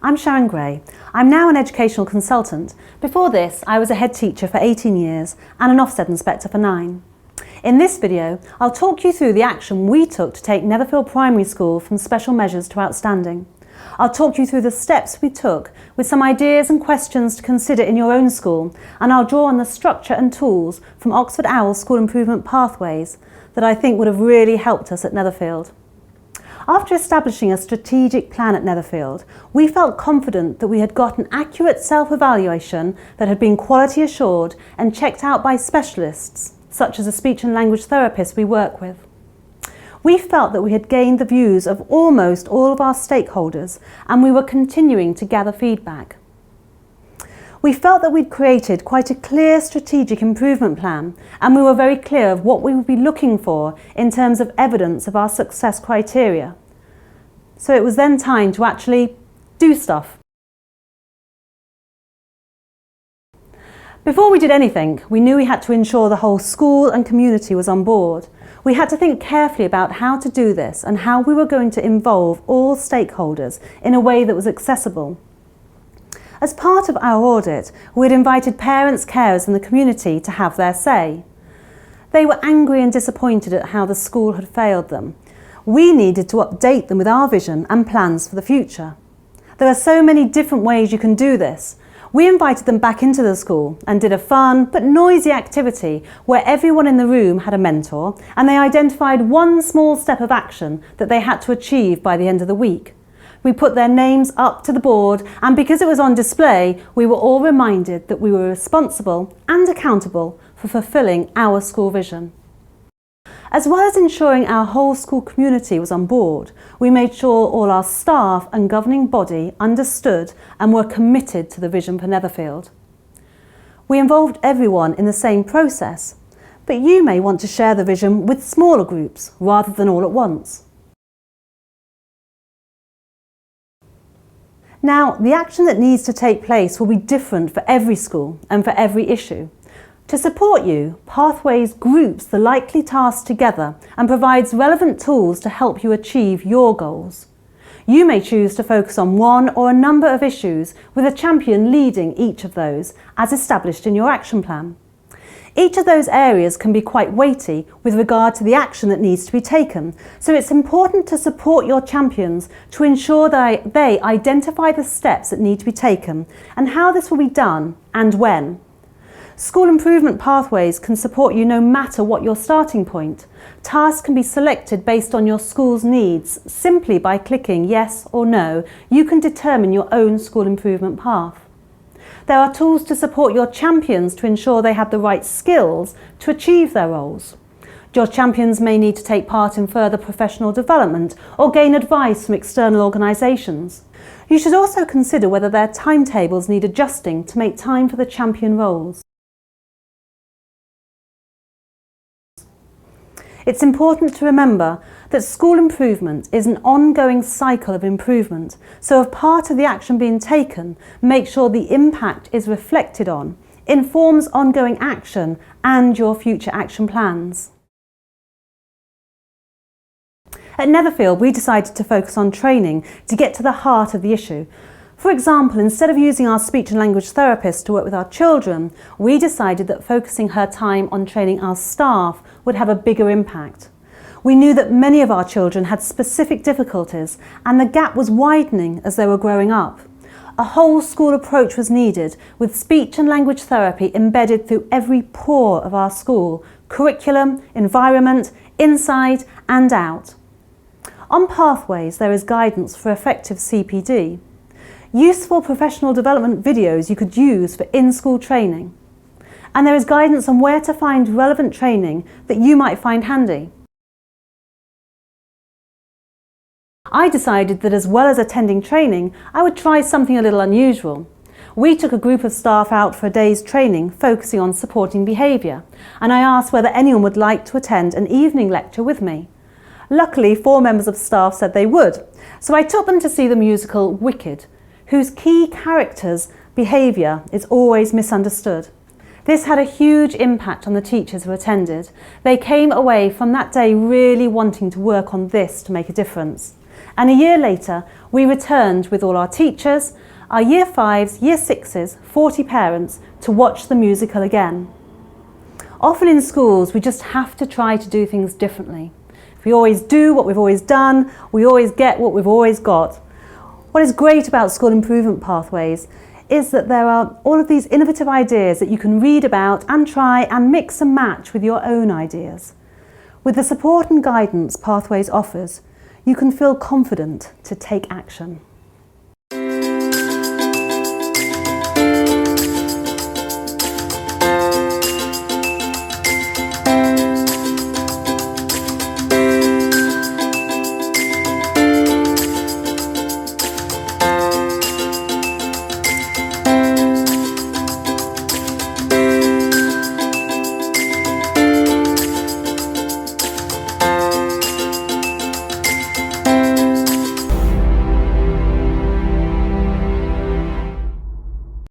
I'm Sharon Gray. I'm now an educational consultant. Before this, I was a head teacher for 18 years and an Ofsted inspector for 9. In this video, I'll talk you through the action we took to take Netherfield Primary School from special measures to outstanding. I'll talk you through the steps we took with some ideas and questions to consider in your own school, and I'll draw on the structure and tools from Oxford Owl's School Improvement Pathways that I think would have really helped us at Netherfield. After establishing a strategic plan at Netherfield, we felt confident that we had got an accurate self-evaluation that had been quality assured and checked out by specialists, such as a speech and language therapist we work with. We felt that we had gained the views of almost all of our stakeholders, and we were continuing to gather feedback. We felt that we'd created quite a clear strategic improvement plan, and we were very clear of what we would be looking for in terms of evidence of our success criteria. So it was then time to actually do stuff. Before we did anything, we knew we had to ensure the whole school and community was on board. We had to think carefully about how to do this and how we were going to involve all stakeholders in a way that was accessible. As part of our audit, we had invited parents, carers and the community to have their say. They were angry and disappointed at how the school had failed them. We needed to update them with our vision and plans for the future. There are so many different ways you can do this. We invited them back into the school and did a fun but noisy activity where everyone in the room had a mentor, and they identified one small step of action that they had to achieve by the end of the week. We put their names up to the board, and because it was on display, we were all reminded that we were responsible and accountable for fulfilling our school vision. As well as ensuring our whole school community was on board, we made sure all our staff and governing body understood and were committed to the vision for Netherfield. We involved everyone in the same process, but you may want to share the vision with smaller groups rather than all at once. Now, the action that needs to take place will be different for every school and for every issue. To support you, Pathways groups the likely tasks together and provides relevant tools to help you achieve your goals. You may choose to focus on one or a number of issues with a champion leading each of those, as established in your action plan. Each of those areas can be quite weighty with regard to the action that needs to be taken, so it's important to support your champions to ensure that they identify the steps that need to be taken and how this will be done and when. School Improvement Pathways can support you no matter what your starting point. Tasks can be selected based on your school's needs. Simply by clicking yes or no, you can determine your own school improvement path. There are tools to support your champions to ensure they have the right skills to achieve their roles. Your champions may need to take part in further professional development or gain advice from external organisations. You should also consider whether their timetables need adjusting to make time for the champion roles. It's important to remember that school improvement is an ongoing cycle of improvement, so as part of the action being taken, make sure the impact is reflected on, informs ongoing action and your future action plans. At Netherfield, we decided to focus on training to get to the heart of the issue. For example, instead of using our speech and language therapist to work with our children, we decided that focusing her time on training our staff would have a bigger impact. We knew that many of our children had specific difficulties and the gap was widening as they were growing up. A whole school approach was needed, with speech and language therapy embedded through every pore of our school: curriculum, environment, inside and out. On Pathways, there is guidance for effective CPD. Useful professional development videos you could use for in-school training. And there is guidance on where to find relevant training that you might find handy. I decided that as well as attending training, I would try something a little unusual. We took a group of staff out for a day's training focusing on supporting behaviour, and I asked whether anyone would like to attend an evening lecture with me. Luckily, 4 members of staff said they would, so I took them to see the musical Wicked, whose key character's behaviour is always misunderstood. This had a huge impact on the teachers who attended. They came away from that day really wanting to work on this to make a difference. And a year later, We returned with all our teachers, our Year 5s, Year 6s, 40 parents to watch the musical again. Often in schools we just have to try to do things differently. If we always do what we've always done, we always get what we've always got. What is great about school improvement pathways is that there are all of these innovative ideas that you can read about and try and mix and match with your own ideas. With the support and guidance Pathways offers, you can feel confident to take action.